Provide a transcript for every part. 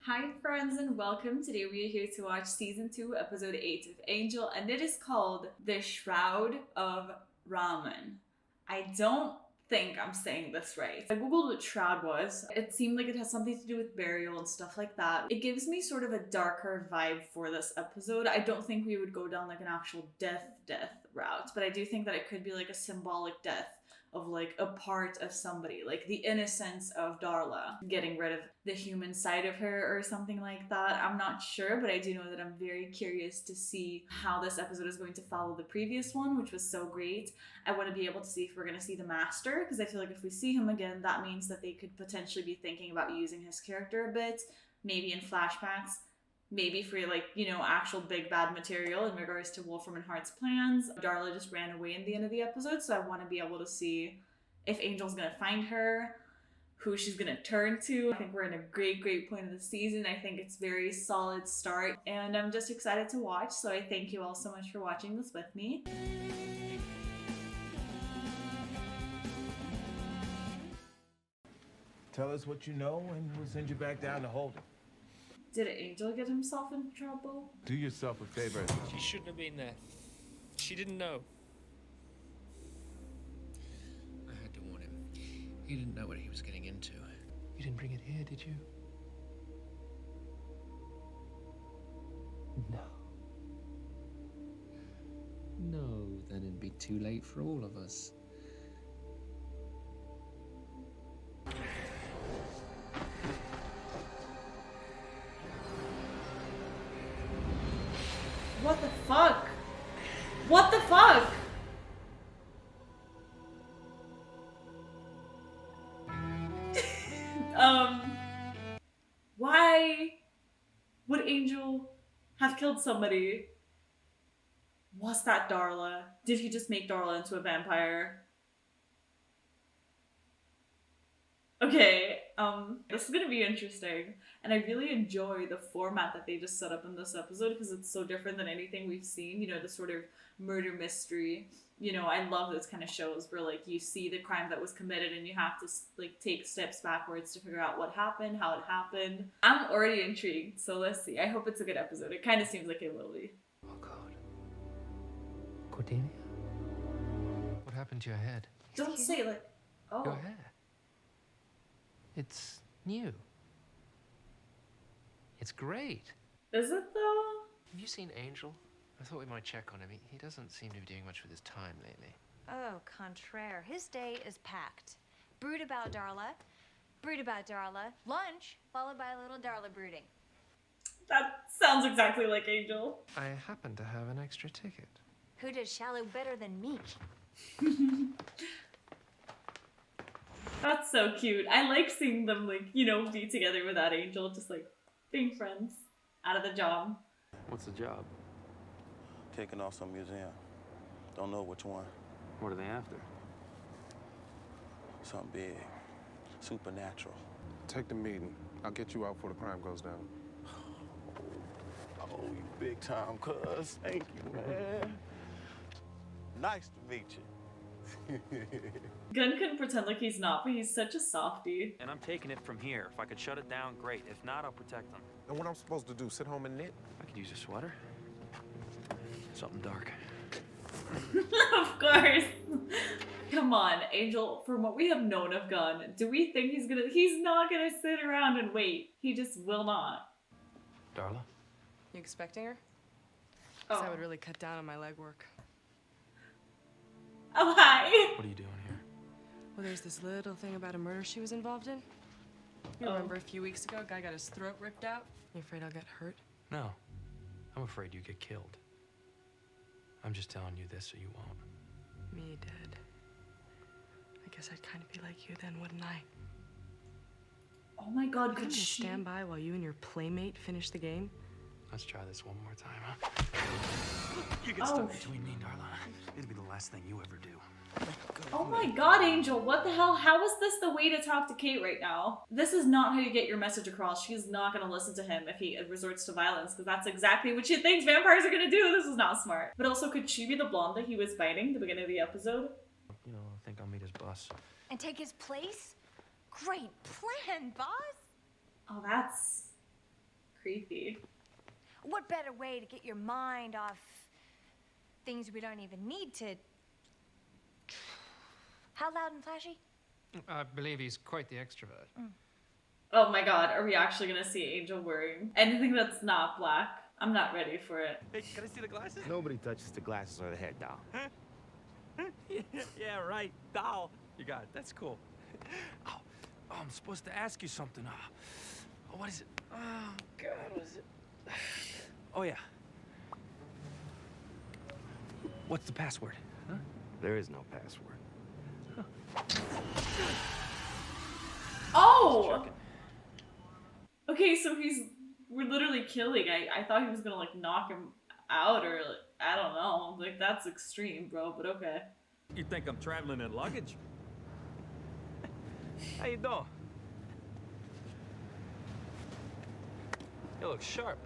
Hi friends and welcome. Today we are here to watch season 2 episode 8 of Angel and it is called The Shroud of Rahmon. I don't think I'm saying this right. I googled what shroud was. It seemed like it has something to do with burial and stuff like that. It gives me sort of a darker vibe for this episode. I don't think we would go down like an actual death route, but I do think that it could be like a symbolic death of like a part of somebody, like the innocence of Darla, getting rid of the human side of her or something like that. I'm not sure, but I do know that I'm very curious to see how this episode is going to follow the previous one, which was so great. I want to be able to see if we're going to see the Master, because I feel like if we see him again, that means that they could potentially be thinking about using his character a bit, maybe in flashbacks. Maybe for like, actual big bad material in regards to Wolfram and Hart's plans. Darla just ran away in the end of the episode, so I want to be able to see if Angel's going to find her, who she's going to turn to. I think we're in a great point of the season. I think it's a very solid start, and I'm just excited to watch, so I thank you all so much for watching this with me. Tell us what you know and we'll send you back down to Holden. Did Angel get himself in trouble? Do yourself a favor. She shouldn't have been there. She didn't know. I had to warn him. He didn't know what he was getting into. You didn't bring it here, did you? No. No, then it'd be too late for all of us. What the fuck? What the fuck? Why would Angel have killed somebody? Was that Darla? Did he just make Darla into a vampire? Okay, this is gonna be interesting, and I really enjoy the format that they just set up in this episode because it's so different than anything we've seen, the sort of murder mystery. I love those kind of shows where like you see the crime that was committed and you have to like take steps backwards to figure out what happened, how it happened. I'm already intrigued, so let's see. I hope it's a good episode. It kind of seems like it will be. Oh God. Cordelia? What happened to your head? Don't say like, oh. Your hair. It's new. It's great. Is it though? Have you seen Angel? I thought we might check on him. He doesn't seem to be doing much with his time lately. Oh, contraire. His day is packed. Brood about Darla, lunch, followed by a little Darla brooding. That sounds exactly like Angel. I happen to have an extra ticket. Who does shallow better than me? That's so cute. I like seeing them like, be together with that Angel, just like being friends out of the job. What's the job? Kicking off some museum. Don't know which one. What are they after? Something big. Supernatural. Take the meeting. I'll get you out before the crime goes down. Oh, you big time, cuz. Thank you, man. Nice to meet you. Gunn can pretend like he's not, but he's such a softie. And I'm taking it from here. If I could shut it down, great. If not, I'll protect them. And what I'm supposed to do, sit home and knit? I could use a sweater. Something dark. Of course. Come on, Angel, from what we have known of Gunn, do we think he's not gonna sit around and wait. He just will not. Darla? You expecting her? Oh. 'Cause I would really cut down on my legwork. Oh, hi. What are you doing here? Well, there's this little thing about a murder she was involved in. You remember a few weeks ago, a guy got his throat ripped out? You afraid I'll get hurt? No. I'm afraid you get killed. I'm just telling you this so you won't. Me dead. I guess I'd kind of be like you then, wouldn't I? Oh my god, Couldn't could you she? stand by while you and your playmate finish the game? Let's try this one more time, huh? You get stuck between me and Darla. It'll be the last thing you ever do. Oh my god, Angel, what the hell? How is this the way to talk to Kate right now? This is not how you get your message across. She's not gonna listen to him if he resorts to violence, because that's exactly what she thinks vampires are gonna do. This is not smart. But also, could she be the blonde that he was fighting at the beginning of the episode? I think I'll meet his bus. And take his place? Great plan, boss. Oh, that's Creepy. What better way to get your mind off things we don't even need to... How loud and flashy? I believe he's quite the extrovert. Oh my god, are we actually gonna see Angel wearing anything that's not black? I'm not ready for it. Hey, can I see the glasses? Nobody touches the glasses or the head doll. Yeah, right. Doll. You got it. That's cool. Oh, I'm supposed to ask you something. What is it? Oh, God, what is it? Oh, yeah. What's the password? Huh? There is no password. Oh! Okay, so we're literally killing. I thought he was gonna like knock him out or like, I don't know. Like that's extreme, bro, but okay. You think I'm traveling in luggage? How you doing? You look sharp.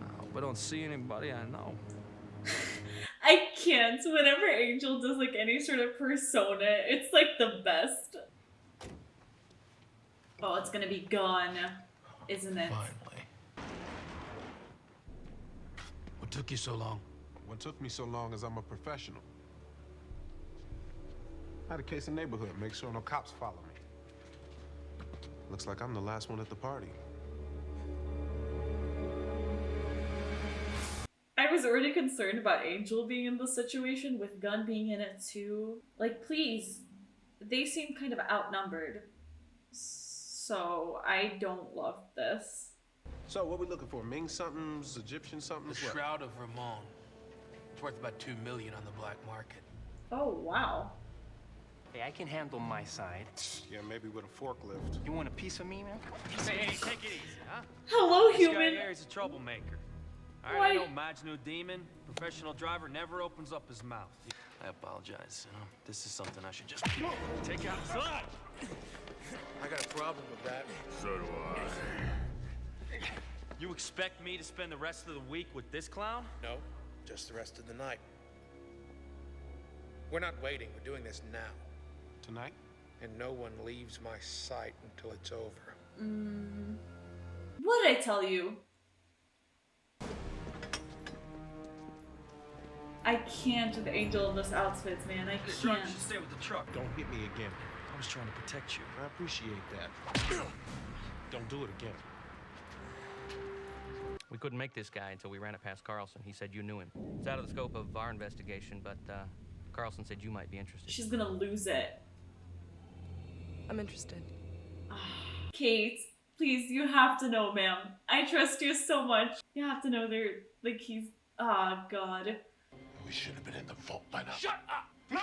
I hope I don't see anybody I know. I can't. Whenever Angel does like any sort of persona, it's like the best. Oh, it's gonna be gone, isn't it? Finally. What took you so long? What took me so long is I'm a professional. I had a case in neighborhood, make sure no cops follow me. Looks like I'm the last one at the party. I was already concerned about Angel being in this situation, with Gunn being in it too. Like, please, they seem kind of outnumbered. So, I don't love this. So, what we looking for? Ming somethings, Egyptian somethings? The What? Shroud of Rahmon. It's worth about $2 million on the black market. Oh, wow. Hey, I can handle my side. Yeah, maybe with a forklift. You want a piece of me, man? Hey, take it easy, huh? Hello, This guy human. here is a troublemaker. All Why? right, I know Majnu Demon, professional driver, never opens up his mouth. I apologize. This is something I should just Take outside. I got a problem with that. So do I. You expect me to spend the rest of the week with this clown? No, just the rest of the night. We're not waiting. We're doing this now. Tonight? And no one leaves my sight until it's over. What did I tell you? I can't with Angel in this outfit, man. I Sir, you can't. should stay with the truck. Don't hit me again. I was trying to protect you. I appreciate that. Don't do it again. We couldn't make this guy until we ran it past Carlson. He said you knew him. It's out of the scope of our investigation, but Carlson said you might be interested. She's gonna lose it. I'm interested. Kate, please, you have to know, ma'am. I trust you so much. You have to know they're like he's. Ah, God. We should have been in the vault by now. Shut up! No!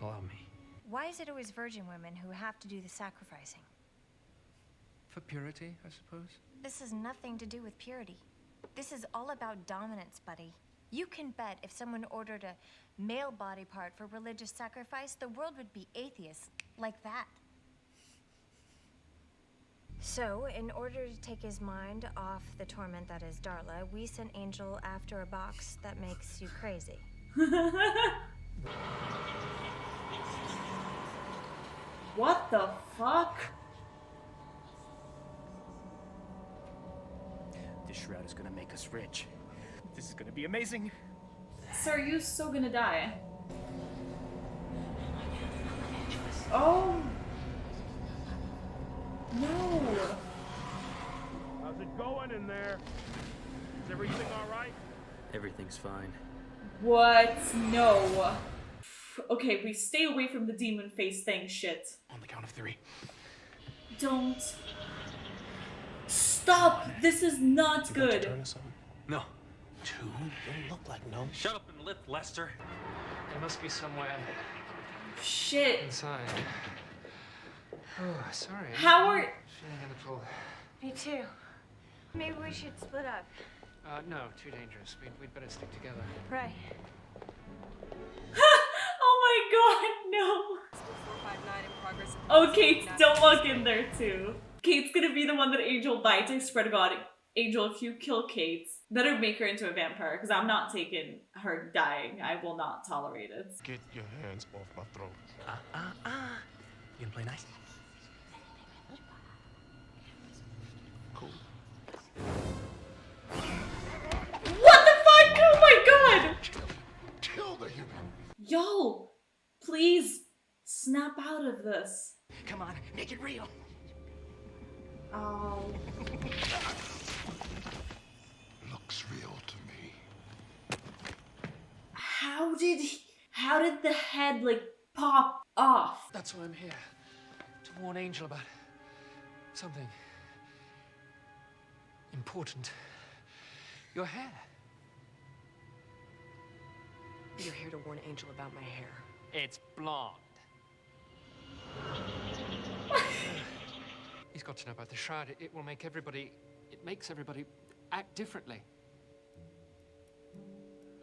Allow me. Why is it always virgin women who have to do the sacrificing? For purity, I suppose? This has nothing to do with purity. This is all about dominance, buddy. You can bet if someone ordered a male body part for religious sacrifice, the world would be atheist, like that. So, in order to take his mind off the torment that is Darla, we sent Angel after a box that makes you crazy. What the fuck? This shroud is gonna make us rich. This is gonna be amazing. Sir, you're so gonna die. Oh. No. How's it going in there? Is everything all right? Everything's fine. What? No. Okay, we stay away from the demon face thing shit. On the count of 3. Don't. Stop! This is not good. No. 2? Don't look like no. Shut up and lift, Lester. There must be somewhere Shit. inside. Oh, sorry. How are... Feeling a little... Me too. Maybe we should split up. No, too dangerous. We'd better stick together. Right. Oh my god, no. 459 in progress. Oh, Kate, don't look in there too. Kate's gonna be the one that Angel bites. I swear to God, Angel, if you kill Kate, better make her into a vampire, because I'm not taking her dying. I will not tolerate it. Get your hands off my throat. You gonna play nice? Cool. What the fuck? Oh my god! Kill the human. Yo, please snap out of this. Come on, make it real. Oh. Looks real to me. How did the head like pop off? That's why I'm here. To warn Angel about something important. Your hair. You're here to warn Angel about my hair. It's blonde. He's got to know about the shroud. It will make everybody... It makes everybody act differently.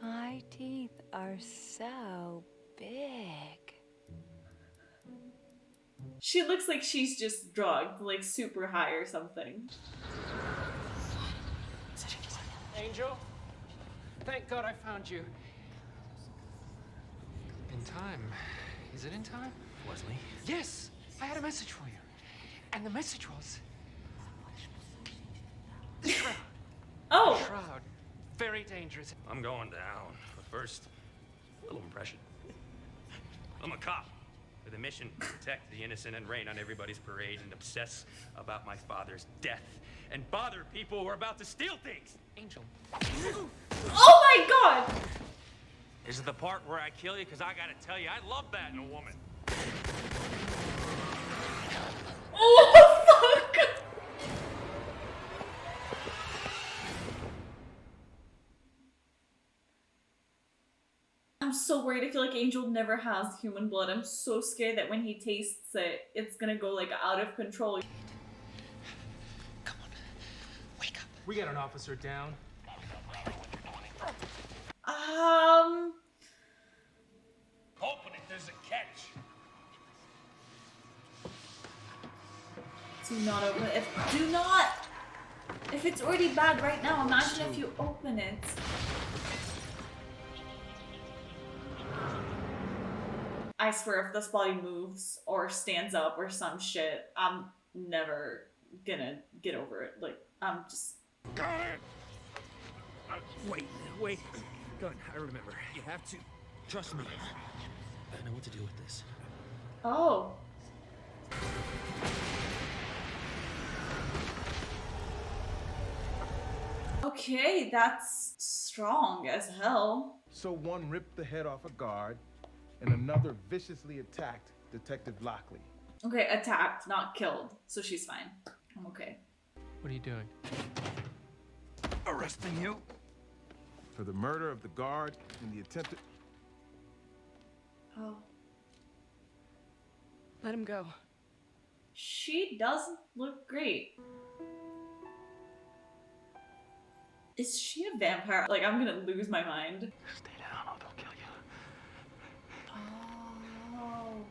My teeth are so big. She looks like she's just drugged, like super high or something. Angel, thank God I found you. In time. Is it in time? Wesley? Yes! I had a message for you. And the message was... The shroud. Oh! The shroud. Very dangerous. I'm going down. But first, a little impression. I'm a cop with a mission to protect the innocent and rain on everybody's parade and obsess about my father's death and bother people who are about to steal things. Angel. Oh my god! This is the part where I kill you, because I gotta tell you, I love that in a woman. Oh fuck! I'm so worried. I feel like Angel never has human blood. I'm so scared that when he tastes it, it's gonna go like out of control. Come on. Wake up. We got an officer down. Open it, there's a catch. Do not open it. If it's already bad right now, imagine if you open it. I swear if this body moves or stands up or some shit, I'm never gonna get over it. Like, I'm just... Got it! Wait. Gun, I remember. You have to. Trust me. I know what to do with this. Oh. Okay, that's strong as hell. So one ripped the head off a guard, and another viciously attacked Detective Lockley. Okay, attacked, not killed. So she's fine. I'm okay. What are you doing? Arresting you? For the murder of the guard and the attempted... Oh. Let him go. She does look great. Is she a vampire? Like, I'm gonna lose my mind. Stay down or they'll kill you. Oh.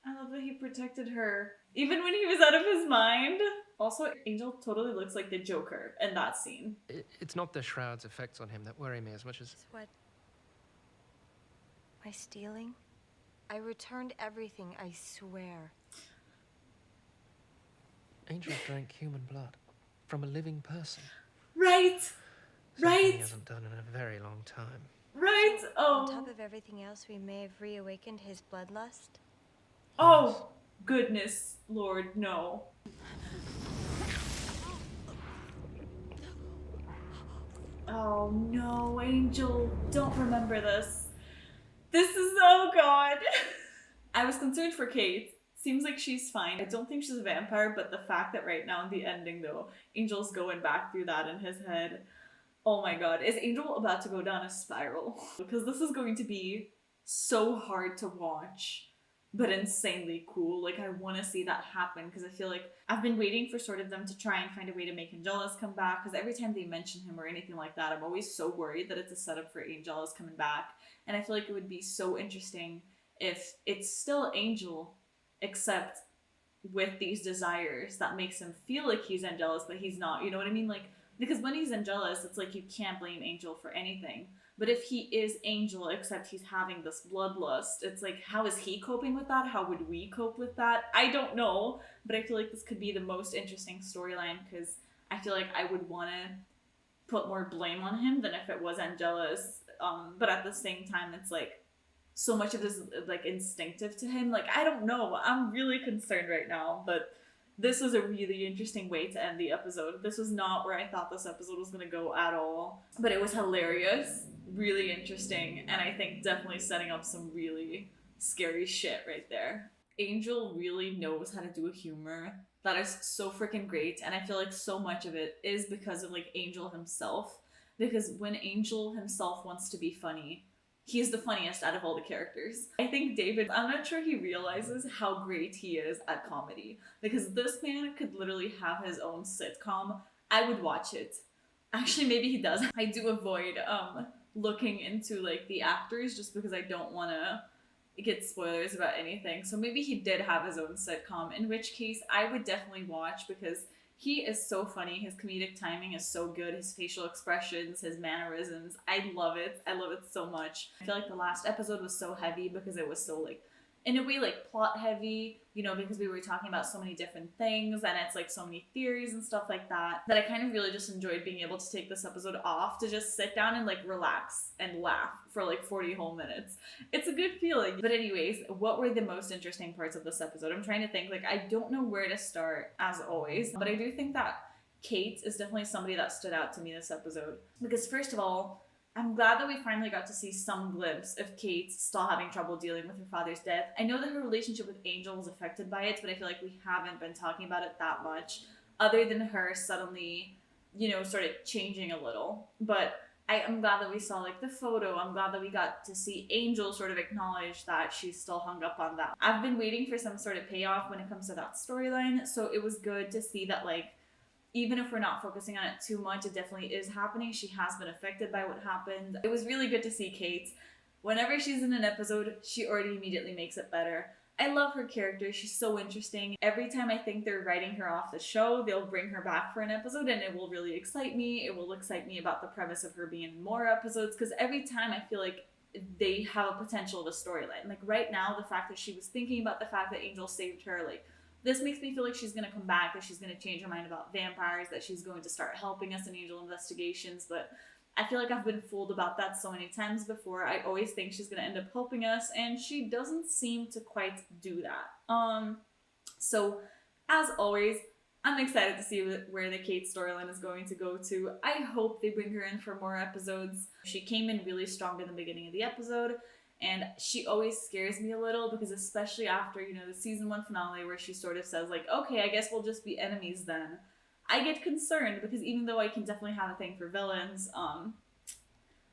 I love that he protected her. Even when he was out of his mind. Also, Angel totally looks like the Joker in that scene. It's not the shroud's effects on him that worry me as much as... What? Am I stealing? I returned everything, I swear. Angel drank human blood from a living person. Right! Something he Right! hasn't done in a very long time. Right! Oh. On top of everything else, we may have reawakened his bloodlust. Oh! Goodness, Lord, no. Oh no, Angel, don't remember this. This is, oh god. I was concerned for Kate. Seems like she's fine. I don't think she's a vampire, but the fact that right now in the ending though, Angel's going back through that in his head. Oh my god, is Angel about to go down a spiral? Because this is going to be so hard to watch, but insanely cool. Like, I want to see that happen because I feel like I've been waiting for sort of them to try and find a way to make Angelus come back, because every time they mention him or anything like that, I'm always so worried that it's a setup for Angelus coming back. And I feel like it would be so interesting if it's still Angel, except with these desires that makes him feel like he's Angelus, but he's not. You know what I mean? Like, Because when he's Angelus, it's like you can't blame Angel for anything. But if he is Angel, except he's having this bloodlust, it's like, how is he coping with that? How would we cope with that? I don't know, but I feel like this could be the most interesting storyline, because I feel like I would want to put more blame on him than if it was Angelus. But at the same time, it's like, so much of this is like instinctive to him. Like, I don't know. I'm really concerned right now, but this was a really interesting way to end the episode. This was not where I thought this episode was going to go at all, but it was hilarious, really interesting, and I think definitely setting up some really scary shit right there. Angel really knows how to do a humor that is so freaking great, and I feel like so much of it is because of like Angel himself, because when Angel himself wants to be funny, he's the funniest out of all the characters. I think David, I'm not sure he realizes how great he is at comedy, because this man could literally have his own sitcom. I would watch it. Actually, maybe he does. I do avoid looking into like the actors just because I don't want to get spoilers about anything. So maybe he did have his own sitcom, in which case I would definitely watch, because he is so funny. His comedic timing is so good. His facial expressions, his mannerisms. I love it. I love it so much. I feel like the last episode was so heavy because it was so like, in a way, like plot heavy, you know, because we were talking about so many different things and it's like so many theories and stuff like that, that I kind of really just enjoyed being able to take this episode off to just sit down and like relax and laugh for like 40 whole minutes. It's a good feeling. But anyways, what were the most interesting parts of this episode? I'm trying to think, like, I don't know where to start as always, but I do think that Kate is definitely somebody that stood out to me this episode. Because first of all, I'm glad that we finally got to see some glimpse of Kate still having trouble dealing with her father's death. I know that her relationship with Angel was affected by it, but I feel like we haven't been talking about it that much, other than her suddenly, you know, sort of changing a little. But I'm glad that we saw like the photo. I'm glad that we got to see Angel sort of acknowledge that she's still hung up on that. I've been waiting for some sort of payoff when it comes to that storyline, so it was good to see that, like, even if we're not focusing on it too much, it definitely is happening. She has been affected by what happened. It was really good to see Kate. Whenever she's in an episode, she already immediately makes it better. I love her character. She's so interesting. Every time I think they're writing her off the show, they'll bring her back for an episode and it will really excite me. It will excite me about the premise of her being in more episodes, because every time I feel like they have a potential of a storyline. Like right now, the fact that she was thinking about the fact that Angel saved her, like, this makes me feel like she's going to come back, that she's going to change her mind about vampires, that she's going to start helping us in Angel investigations. But I feel like I've been fooled about that so many times before. I always think she's going to end up helping us, and she doesn't seem to quite do that. So, as always, I'm excited to see where the Kate storyline is going to go to. I hope they bring her in for more episodes. She came in really strong in the beginning of the episode, and she always scares me a little, because especially after, you know, the season 1 finale where she sort of says like, okay, I guess we'll just be enemies then. I get concerned, because even though I can definitely have a thing for villains,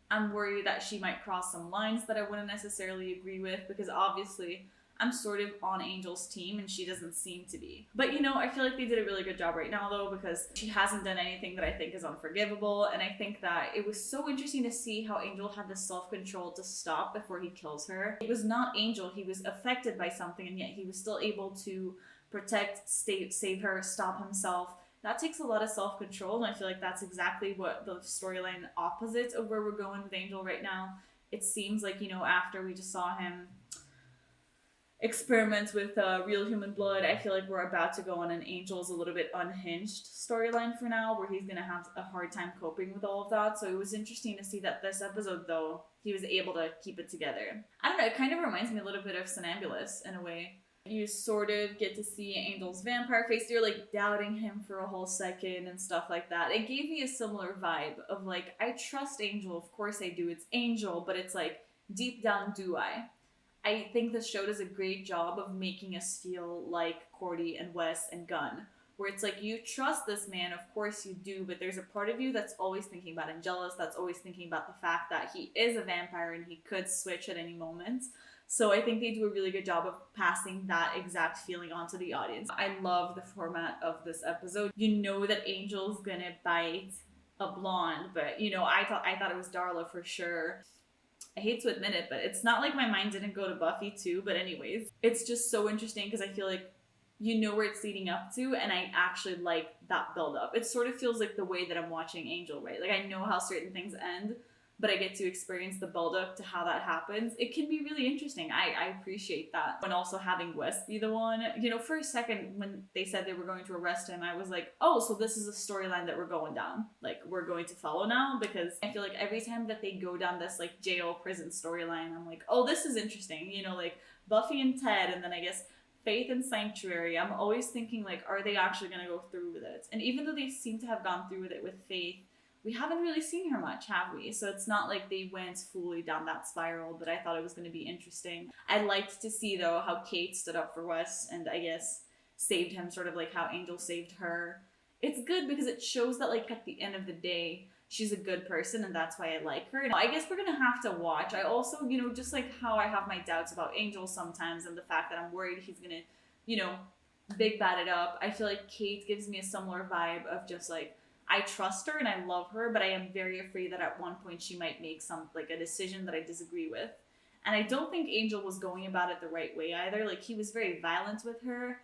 I'm worried that she might cross some lines that I wouldn't necessarily agree with, because obviously I'm sort of on Angel's team and she doesn't seem to be. But you know, I feel like they did a really good job right now though, because she hasn't done anything that I think is unforgivable, and I think that it was so interesting to see how Angel had the self-control to stop before he kills her. It was not Angel, he was affected by something, and yet he was still able to protect, save her, stop himself. That takes a lot of self-control, and I feel like that's exactly what the storyline opposite of where we're going with Angel right now. It seems like, you know, after we just saw him experiments with real human blood, I feel like we're about to go on an Angel's a little bit unhinged storyline for now, where he's gonna have a hard time coping with all of that. So it was interesting to see that this episode, though, he was able to keep it together. I don't know, it kind of reminds me a little bit of Somnambulist in a way. You sort of get to see Angel's vampire face. You're like doubting him for a whole second and stuff like that. It gave me a similar vibe of like, I trust Angel, of course I do, it's Angel, but it's like, deep down, do I? I think this show does a great job of making us feel like Cordy and Wes and Gunn, where it's like, you trust this man, of course you do, but there's a part of you that's always thinking about Angelus, that's always thinking about the fact that he is a vampire and he could switch at any moment. So I think they do a really good job of passing that exact feeling onto the audience. I love the format of this episode. You know that Angel's gonna bite a blonde, but you know, I thought it was Darla for sure. I hate to admit it, but it's not like my mind didn't go to Buffy too, but anyways, it's just so interesting because I feel like you know where it's leading up to, and I actually like that build up. It sort of feels like the way that I'm watching Angel, right? Like I know how certain things end, but I get to experience the build up to how that happens. It can be really interesting. I appreciate that. And also having Wes be the one, you know, for a second when they said they were going to arrest him, I was like, oh, so this is a storyline that we're going down. Like we're going to follow now, because I feel like every time that they go down this like jail prison storyline, I'm like, oh, this is interesting. You know, like Buffy and Ted, and then I guess Faith and Sanctuary. I'm always thinking like, are they actually going to go through with it? And even though they seem to have gone through with it with Faith, we haven't really seen her much, have we? So it's not like they went fully down that spiral, but I thought it was going to be interesting. I liked to see, though, how Kate stood up for Wes and I guess saved him, sort of like how Angel saved her. It's good because it shows that, like, at the end of the day, she's a good person, and that's why I like her. And I guess we're going to have to watch. I also, you know, just like how I have my doubts about Angel sometimes, and the fact that I'm worried he's going to, you know, big bad it up. I feel like Kate gives me a similar vibe of just like, I trust her and I love her, but I am very afraid that at one point she might make a decision that I disagree with. And I don't think Angel was going about it the right way either. Like, he was very violent with her.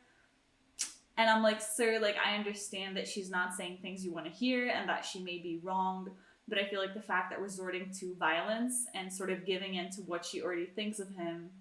And I'm like, sir, like, I understand that she's not saying things you want to hear and that she may be wrong, but I feel like the fact that resorting to violence and sort of giving in to what she already thinks of him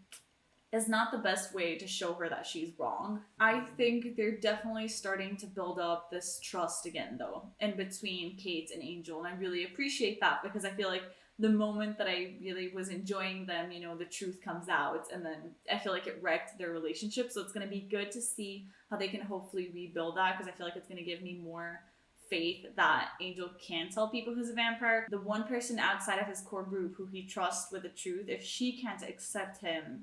is not the best way to show her that she's wrong. I think they're definitely starting to build up this trust again, though, in between Kate and Angel, and I really appreciate that, because I feel like the moment that I really was enjoying them, you know, the truth comes out, and then I feel like it wrecked their relationship, so it's going to be good to see how they can hopefully rebuild that, because I feel like it's going to give me more faith that Angel can tell people he's a vampire. The one person outside of his core group who he trusts with the truth, if she can't accept him,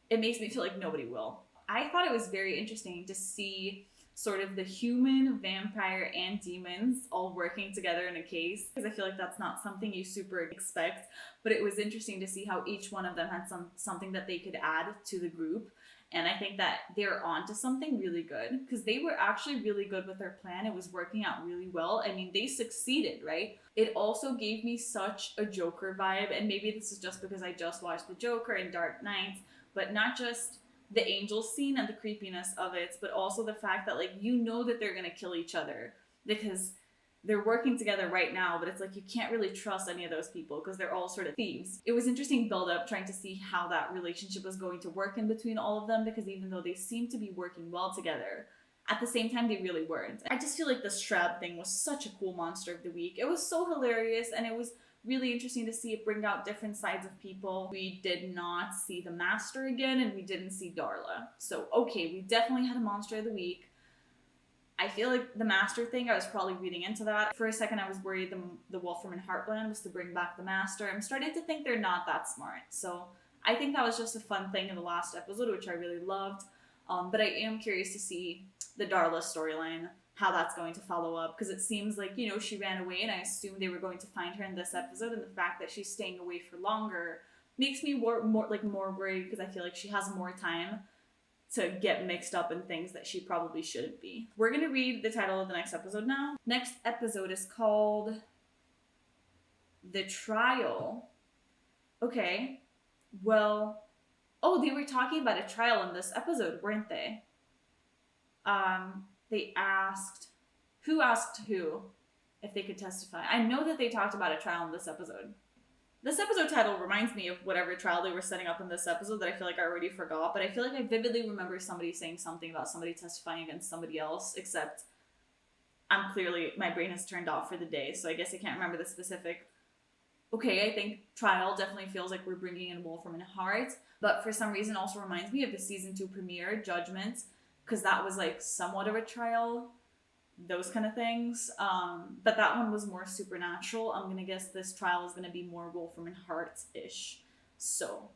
it makes me feel like nobody will. I thought it was very interesting to see sort of the human, vampire, and demons all working together in a case, because I feel like that's not something you super expect, but it was interesting to see how each one of them had something that they could add to the group. And I think that they're onto something really good, because they were actually really good with their plan. It was working out really well. I mean, they succeeded, right? It also gave me such a Joker vibe, and maybe this is just because I just watched The Joker and Dark Knight, but not just the angel scene and the creepiness of it, but also the fact that, like, you know that they're gonna kill each other because they're working together right now, but it's like you can't really trust any of those people because they're all sort of thieves. It was interesting build up trying to see how that relationship was going to work in between all of them, because even though they seem to be working well together, at the same time they really weren't. I just feel like the Shroud thing was such a cool monster of the week. It was so hilarious, and it was really interesting to see it bring out different sides of people. We did not see the Master again, and we didn't see Darla. So, okay, we definitely had a monster of the week. I feel like the Master thing, I was probably reading into that. For a second, I was worried the Wolfram and Hart plan was to bring back the Master. I'm starting to think they're not that smart. So I think that was just a fun thing in the last episode, which I really loved. But I am curious to see the Darla storyline, how that's going to follow up, because it seems like, you know, she ran away, and I assumed they were going to find her in this episode, and the fact that she's staying away for longer makes me more worried, because I feel like she has more time to get mixed up in things that she probably shouldn't be. We're gonna read the title of the next episode now. Next episode is called The Trial. Okay, well, oh, they were talking about a trial in this episode, weren't they? They asked, who asked who if they could testify? I know that they talked about a trial in this episode. This episode title reminds me of whatever trial they were setting up in this episode that I feel like I already forgot, but I feel like I vividly remember somebody saying something about somebody testifying against somebody else, except my brain has turned off for the day, so I guess I can't remember the specific. Okay, I think trial definitely feels like we're bringing in Wolfram and Hart, but for some reason also reminds me of the season 2 premiere, Judgment, because that was like somewhat of a trial, those kind of things. But that one was more supernatural. I'm gonna guess this trial is gonna be more Wolfram and Hart-ish. So,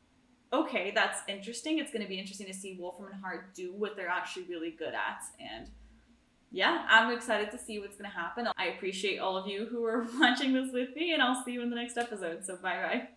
okay, that's interesting. It's gonna be interesting to see Wolfram and Hart do what they're actually really good at. And yeah, I'm excited to see what's gonna happen. I appreciate all of you who are watching this with me, and I'll see you in the next episode. So bye-bye.